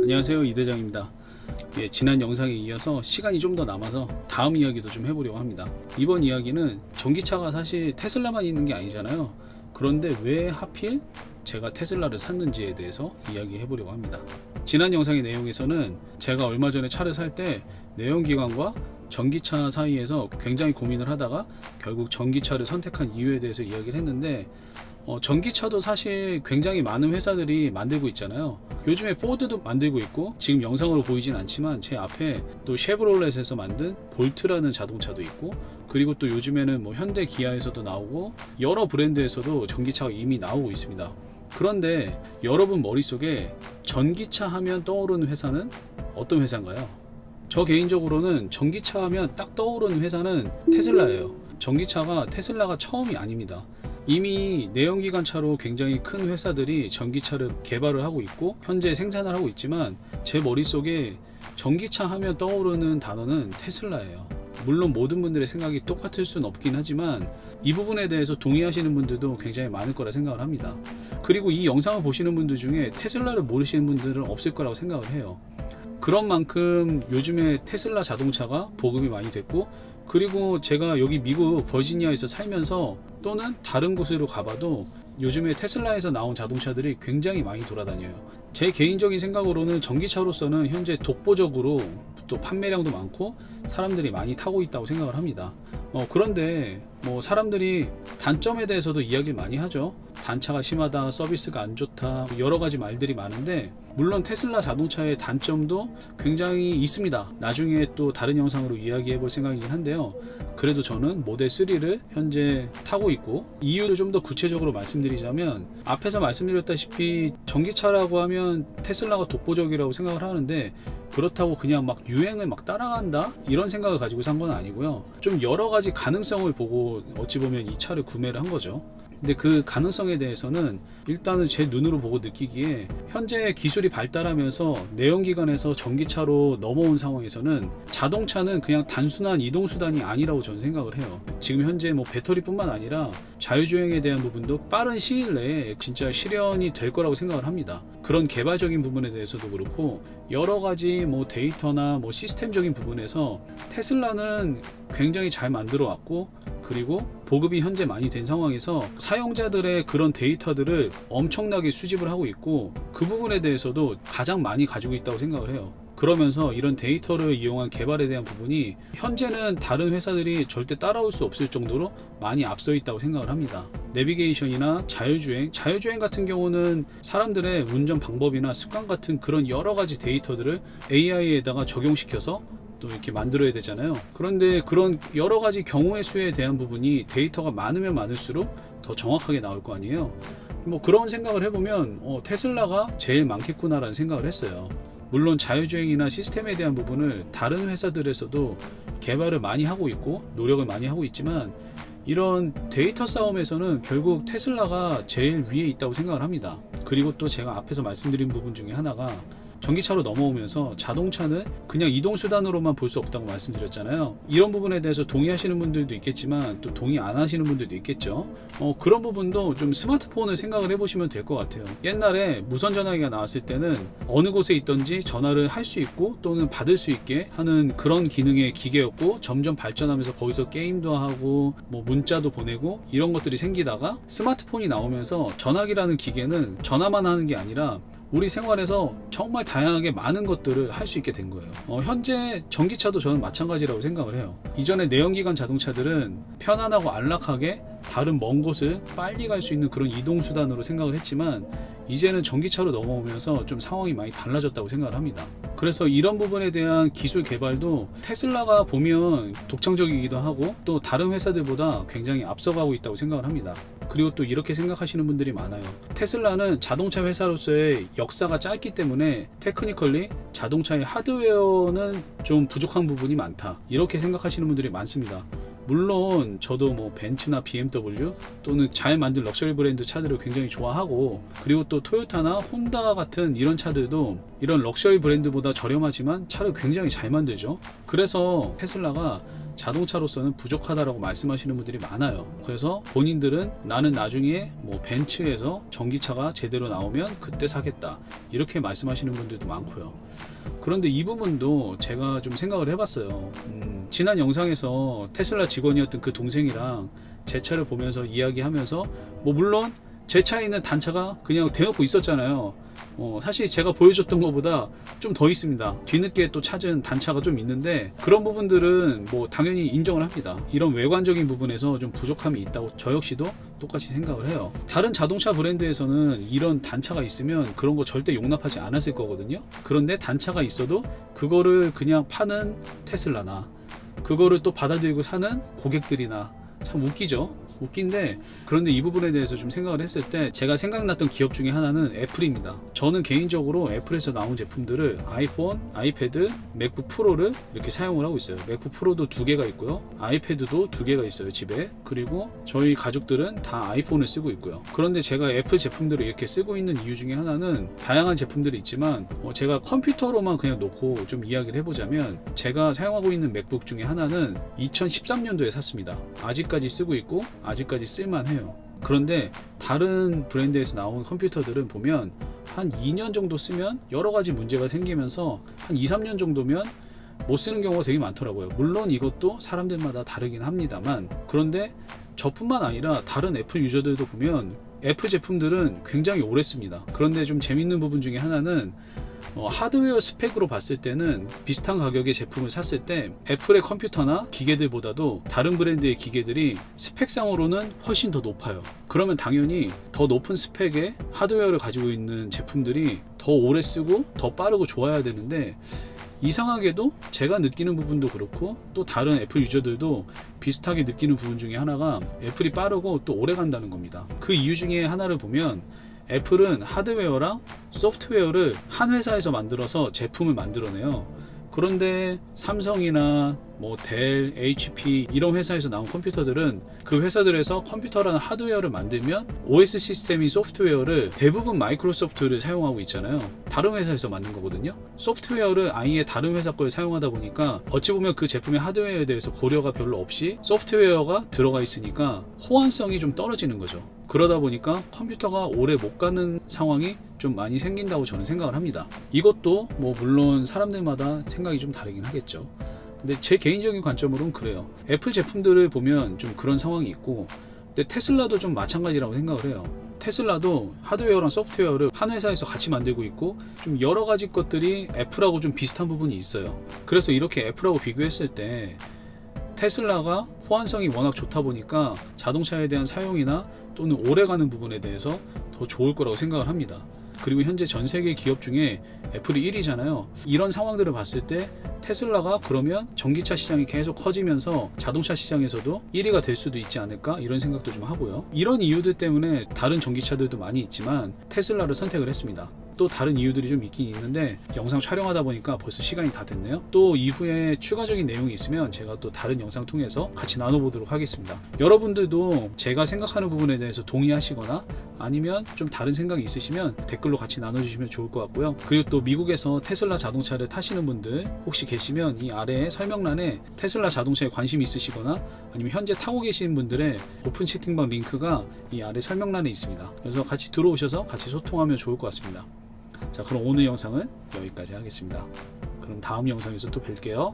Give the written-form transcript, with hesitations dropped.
안녕하세요, 이 대장입니다. 지난 영상에 이어서 시간이 좀 더 남아서 다음 이야기도 좀 해보려고 합니다. 이번 이야기는 전기차가 사실 테슬라만 있는 게 아니잖아요. 그런데 왜 하필 제가 테슬라를 샀는지에 대해서 이야기해 보려고 합니다. 지난 영상의 내용에서는 제가 얼마 전에 차를 살 때 내연기관과 전기차 사이에서 굉장히 고민을 하다가 결국 전기차를 선택한 이유에 대해서 이야기를 했는데, 전기차도 사실 굉장히 많은 회사들이 만들고 있잖아요. 요즘에 포드도 만들고 있고, 지금 영상으로 보이진 않지만 제 앞에 또 쉐브롤렛에서 만든 볼트라는 자동차도 있고, 그리고 또 요즘에는 뭐 현대 기아에서도 나오고 여러 브랜드에서도 전기차가 이미 나오고 있습니다. 그런데 여러분 머릿속에 전기차 하면 떠오르는 회사는 어떤 회사인가요? 저 개인적으로는 전기차 하면 딱 떠오르는 회사는 테슬라예요. 전기차가 테슬라가 처음이 아닙니다. 이미 내연기관 차로 굉장히 큰 회사들이 전기차를 개발을 하고 있고 현재 생산을 하고 있지만, 제 머릿속에 전기차 하면 떠오르는 단어는 테슬라예요. 물론 모든 분들의 생각이 똑같을 수는 없긴 하지만 이 부분에 대해서 동의하시는 분들도 굉장히 많을 거라 생각을 합니다. 그리고 이 영상을 보시는 분들 중에 테슬라를 모르시는 분들은 없을 거라고 생각을 해요. 그런 만큼 요즘에 테슬라 자동차가 보급이 많이 됐고, 그리고 제가 여기 미국 버지니아에서 살면서 또는 다른 곳으로 가봐도 요즘에 테슬라에서 나온 자동차들이 굉장히 많이 돌아다녀요. 제 개인적인 생각으로는 전기차로서는 현재 독보적으로 또 판매량도 많고 사람들이 많이 타고 있다고 생각을 합니다. 그런데 뭐 사람들이 단점에 대해서도 이야기를 많이 하죠. 단차가 심하다, 서비스가 안 좋다, 여러 가지 말들이 많은데, 물론 테슬라 자동차의 단점도 굉장히 있습니다. 나중에 또 다른 영상으로 이야기해 볼 생각이긴 한데요. 그래도 저는 모델 3를 현재 타고 있고, 이유를 좀 더 구체적으로 말씀드리자면, 앞에서 말씀드렸다시피 전기차라고 하면 테슬라가 독보적이라고 생각을 하는데, 그렇다고 그냥 막 유행을 막 따라간다 이런 생각을 가지고 산 건 아니고요. 좀 여러 가지 가능성을 보고 어찌 보면 이 차를 구매를 한 거죠. 근데 그 가능성에 대해서는 일단은 제 눈으로 보고 느끼기에, 현재 기술이 발달하면서 내연기관에서 전기차로 넘어온 상황에서는 자동차는 그냥 단순한 이동수단이 아니라고 저는 생각을 해요. 지금 현재 뭐 배터리뿐만 아니라 자율주행에 대한 부분도 빠른 시일 내에 진짜 실현이 될 거라고 생각을 합니다. 그런 개발적인 부분에 대해서도 그렇고 여러 가지 뭐 데이터나 뭐 시스템적인 부분에서 테슬라는 굉장히 잘 만들어 왔고, 그리고 보급이 현재 많이 된 상황에서 사용자들의 그런 데이터들을 엄청나게 수집을 하고 있고, 그 부분에 대해서도 가장 많이 가지고 있다고 생각을 해요. 그러면서 이런 데이터를 이용한 개발에 대한 부분이 현재는 다른 회사들이 절대 따라올 수 없을 정도로 많이 앞서 있다고 생각을 합니다. 내비게이션이나 자율주행 같은 경우는 사람들의 운전 방법이나 습관 같은 그런 여러 가지 데이터들을 AI에다가 적용시켜서 또 이렇게 만들어야 되잖아요. 그런데 그런 여러 가지 경우의 수에 대한 부분이 데이터가 많으면 많을수록 더 정확하게 나올 거 아니에요. 뭐 그런 생각을 해보면 테슬라가 제일 많겠구나 라는 생각을 했어요. 물론 자율주행이나 시스템에 대한 부분을 다른 회사들에서도 개발을 많이 하고 있고 노력을 많이 하고 있지만, 이런 데이터 싸움에서는 결국 테슬라가 제일 위에 있다고 생각을 합니다. 그리고 또 제가 앞에서 말씀드린 부분 중에 하나가, 전기차로 넘어오면서 자동차는 그냥 이동수단으로만 볼 수 없다고 말씀드렸잖아요. 이런 부분에 대해서 동의하시는 분들도 있겠지만 또 동의 안 하시는 분들도 있겠죠. 그런 부분도 좀 스마트폰을 생각을 해보시면 될 것 같아요. 옛날에 무선 전화기가 나왔을 때는 어느 곳에 있든지 전화를 할 수 있고 또는 받을 수 있게 하는 그런 기능의 기계였고, 점점 발전하면서 거기서 게임도 하고 뭐 문자도 보내고 이런 것들이 생기다가 스마트폰이 나오면서 전화기라는 기계는 전화만 하는 게 아니라 우리 생활에서 정말 다양하게 많은 것들을 할 수 있게 된 거예요. 현재 전기차도 저는 마찬가지라고 생각을 해요. 이전에 내연기관 자동차들은 편안하고 안락하게 다른 먼 곳을 빨리 갈 수 있는 그런 이동수단으로 생각을 했지만, 이제는 전기차로 넘어오면서 좀 상황이 많이 달라졌다고 생각을 합니다. 그래서 이런 부분에 대한 기술 개발도 테슬라가 보면 독창적이기도 하고 또 다른 회사들보다 굉장히 앞서가고 있다고 생각을 합니다. 그리고 또 이렇게 생각하시는 분들이 많아요. 테슬라는 자동차 회사로서의 역사가 짧기 때문에 테크니컬리 자동차의 하드웨어는 좀 부족한 부분이 많다, 이렇게 생각하시는 분들이 많습니다. 물론 저도 뭐 벤츠나 BMW 또는 잘 만든 럭셔리 브랜드 차들을 굉장히 좋아하고, 그리고 또 토요타나 혼다 같은 이런 차들도 이런 럭셔리 브랜드보다 저렴하지만 차를 굉장히 잘 만들죠. 그래서 테슬라가 자동차로서는 부족하다라고 말씀하시는 분들이 많아요. 그래서 본인들은 나는 나중에 뭐 벤츠에서 전기차가 제대로 나오면 그때 사겠다, 이렇게 말씀하시는 분들도 많고요. 그런데 이 부분도 제가 좀 생각을 해봤어요. 지난 영상에서 테슬라 직원이었던 그 동생이랑 제 차를 보면서 이야기하면서, 뭐 물론 제 차에 있는 단차가 그냥 대놓고 있었잖아요. 사실 제가 보여줬던 것보다 좀 더 있습니다. 뒤늦게 또 찾은 단차가 좀 있는데, 그런 부분들은 뭐 당연히 인정을 합니다. 이런 외관적인 부분에서 좀 부족함이 있다고 저 역시도 똑같이 생각을 해요. 다른 자동차 브랜드에서는 이런 단차가 있으면 그런 거 절대 용납하지 않았을 거거든요. 그런데 단차가 있어도 그거를 그냥 파는 테슬라나 그거를 또 받아들이고 사는 고객들이나, 참 웃기죠. 웃긴데, 그런데 이 부분에 대해서 좀 생각을 했을 때 제가 생각났던 기업 중에 하나는 애플입니다. 저는 개인적으로 애플에서 나온 제품들을 아이폰, 아이패드, 맥북 프로를 이렇게 사용을 하고 있어요. 맥북 프로도 2개가 있고요, 아이패드도 2개가 있어요 집에. 그리고 저희 가족들은 다 아이폰을 쓰고 있고요. 그런데 제가 애플 제품들을 이렇게 쓰고 있는 이유 중에 하나는, 다양한 제품들이 있지만 제가 컴퓨터로만 그냥 놓고 좀 이야기를 해보자면, 제가 사용하고 있는 맥북 중에 하나는 2013년도에 샀습니다. 아직까지 쓰고 있고 아직까지 쓸만해요. 그런데 다른 브랜드에서 나온 컴퓨터들은 보면 한 2년 정도 쓰면 여러가지 문제가 생기면서 한 2, 3년 정도면 못 쓰는 경우가 되게 많더라고요. 물론 이것도 사람들마다 다르긴 합니다만, 그런데 저뿐만 아니라 다른 애플 유저들도 보면 애플 제품들은 굉장히 오래 씁니다. 그런데 좀 재밌는 부분 중에 하나는, 하드웨어 스펙으로 봤을 때는 비슷한 가격의 제품을 샀을 때 애플의 컴퓨터나 기계들보다도 다른 브랜드의 기계들이 스펙상으로는 훨씬 더 높아요. 그러면 당연히 더 높은 스펙의 하드웨어를 가지고 있는 제품들이 더 오래 쓰고 더 빠르고 좋아야 되는데, 이상하게도 제가 느끼는 부분도 그렇고 또 다른 애플 유저들도 비슷하게 느끼는 부분 중에 하나가 애플이 빠르고 또 오래 간다는 겁니다. 그 이유 중에 하나를 보면, 애플은 하드웨어랑 소프트웨어를 한 회사에서 만들어서 제품을 만들어내요. 그런데 삼성이나 뭐 델, HP 이런 회사에서 나온 컴퓨터들은 그 회사들에서 컴퓨터라는 하드웨어를 만들면 OS 시스템이 소프트웨어를 대부분 마이크로소프트를 사용하고 있잖아요. 다른 회사에서 만든 거거든요. 소프트웨어를 아예 다른 회사 걸 사용하다 보니까 어찌 보면 그 제품의 하드웨어에 대해서 고려가 별로 없이 소프트웨어가 들어가 있으니까 호환성이 좀 떨어지는 거죠. 그러다 보니까 컴퓨터가 오래 못 가는 상황이 좀 많이 생긴다고 저는 생각을 합니다. 이것도 뭐 물론 사람들마다 생각이 좀 다르긴 하겠죠. 근데 제 개인적인 관점으로는 그래요. 애플 제품들을 보면 좀 그런 상황이 있고, 근데 테슬라도 좀 마찬가지라고 생각을 해요. 테슬라도 하드웨어랑 소프트웨어를 한 회사에서 같이 만들고 있고, 좀 여러 가지 것들이 애플하고 좀 비슷한 부분이 있어요. 그래서 이렇게 애플하고 비교했을 때 테슬라가 호환성이 워낙 좋다 보니까 자동차에 대한 사용이나 또는 오래가는 부분에 대해서 더 좋을 거라고 생각을 합니다. 그리고 현재 전 세계 기업 중에 애플이 1위잖아요. 이런 상황들을 봤을 때 테슬라가 그러면 전기차 시장이 계속 커지면서 자동차 시장에서도 1위가 될 수도 있지 않을까, 이런 생각도 좀 하고요. 이런 이유들 때문에 다른 전기차들도 많이 있지만 테슬라를 선택을 했습니다. 또 다른 이유들이 좀 있긴 있는데 영상 촬영하다 보니까 벌써 시간이 다 됐네요. 또 이후에 추가적인 내용이 있으면 제가 또 다른 영상 통해서 같이 나눠보도록 하겠습니다. 여러분들도 제가 생각하는 부분에 대해서 동의하시거나 아니면 좀 다른 생각이 있으시면 댓글로 같이 나눠주시면 좋을 것 같고요. 그리고 또 미국에서 테슬라 자동차를 타시는 분들 혹시 계시면 이 아래에 설명란에 테슬라 자동차에 관심이 있으시거나 아니면 현재 타고 계시는 분들의 오픈 채팅방 링크가 이 아래 설명란에 있습니다. 그래서 같이 들어오셔서 같이 소통하면 좋을 것 같습니다. 자, 그럼 오늘 영상은 여기까지 하겠습니다. 그럼 다음 영상에서 또 뵐게요.